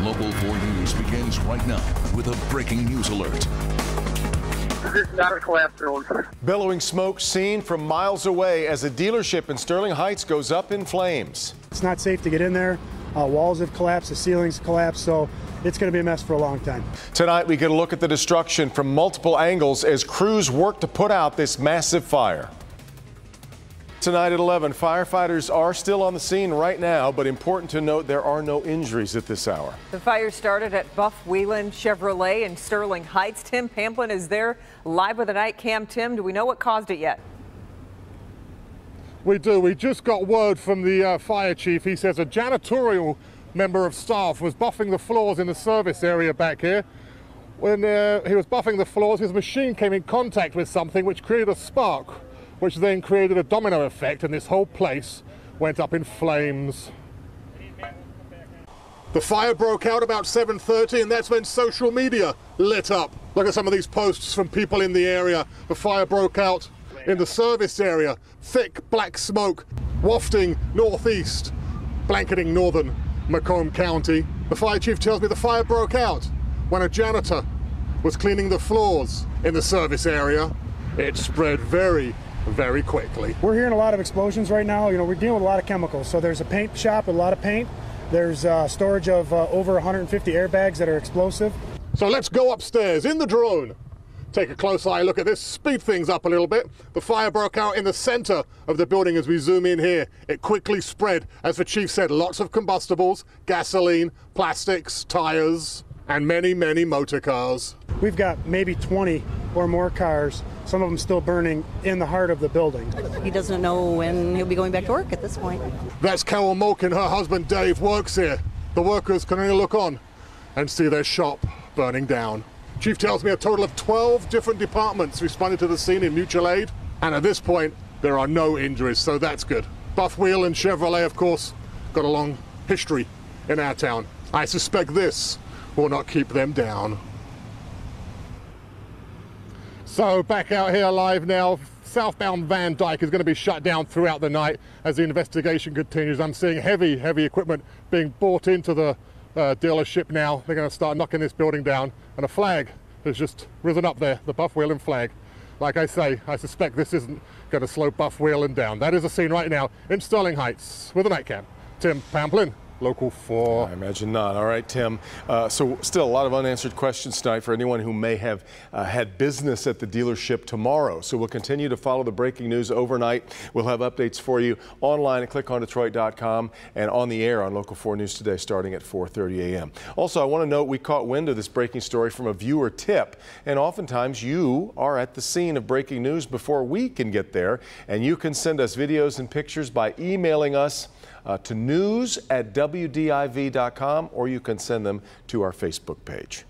Local 4 News begins right now with a breaking news alert. This is not a collapse zone. Billowing smoke seen from miles away as a dealership in Sterling Heights goes up in flames. It's not safe to get in there. Walls have collapsed, the ceilings collapsed, so it's going to be a mess for a long time. Tonight we get a look at the destruction from multiple angles as crews work to put out this massive fire. Tonight at 11, firefighters are still on the scene right now, but important to note there are no injuries at this hour. The fire started at Buff Whelan Chevrolet in Sterling Heights. Tim Pamplin is there live with a night cam. Tim, do we know what caused it yet? We do. We just got word from the fire chief. He says a janitorial member of staff was buffing the floors in the service area back here. When he was buffing the floors, his machine came in contact with something which created a spark, which then created a domino effect, and this whole place went up in flames. The fire broke out about 7:30, and that's when social media lit up. Look at some of these posts from people in the area. The fire broke out in the service area. Thick black smoke wafting northeast, blanketing northern Macomb County. The fire chief tells me the fire broke out when a janitor was cleaning the floors in the service area. It spread very quickly. We're hearing a lot of explosions right now. We're dealing with a lot of chemicals. So there's a paint shop with a lot of paint. There's storage of over 150 airbags that are explosive. So let's go upstairs in the drone. Take a close eye look at this, speed things up a little bit. The fire broke out in the center of the building as we zoom in here. It quickly spread. As the chief said, lots of combustibles, gasoline, plastics, tires, and many motor cars. We've got maybe 20 or more cars, some of them still burning in the heart of the building. He doesn't know when he'll be going back to work at this point. That's Carol Malkin. Her husband Dave works here. The workers can only look on and see their shop burning down. Chief tells me a total of 12 different departments responded to the scene in mutual aid, and at this point there are no injuries, so that's good. Buff Whelan Chevrolet, of course, got a long history in our town. I suspect this will not keep them down. So back out here live now. Southbound Van Dyke is going to be shut down throughout the night as the investigation continues. I'm seeing heavy equipment being brought into the dealership now. They're going to start knocking this building down, and a flag has just risen up there, the Buff Whelan flag. Like I say, I suspect this isn't going to slow Buff Whelan down. That is the scene right now in Sterling Heights with a nightcam. Tim Pamplin, Local 4. I imagine not. All right, Tim. So still a lot of unanswered questions tonight for anyone who may have had business at the dealership tomorrow. So we'll continue to follow the breaking news overnight. We'll have updates for you online at clickondetroit.com and on the air on Local 4 News Today starting at 4:30 a.m. Also, I want to note we caught wind of this breaking story from a viewer tip. And oftentimes you are at the scene of breaking news before we can get there. And you can send us videos and pictures by emailing us to news@wdiv.com, or you can send them to our Facebook page.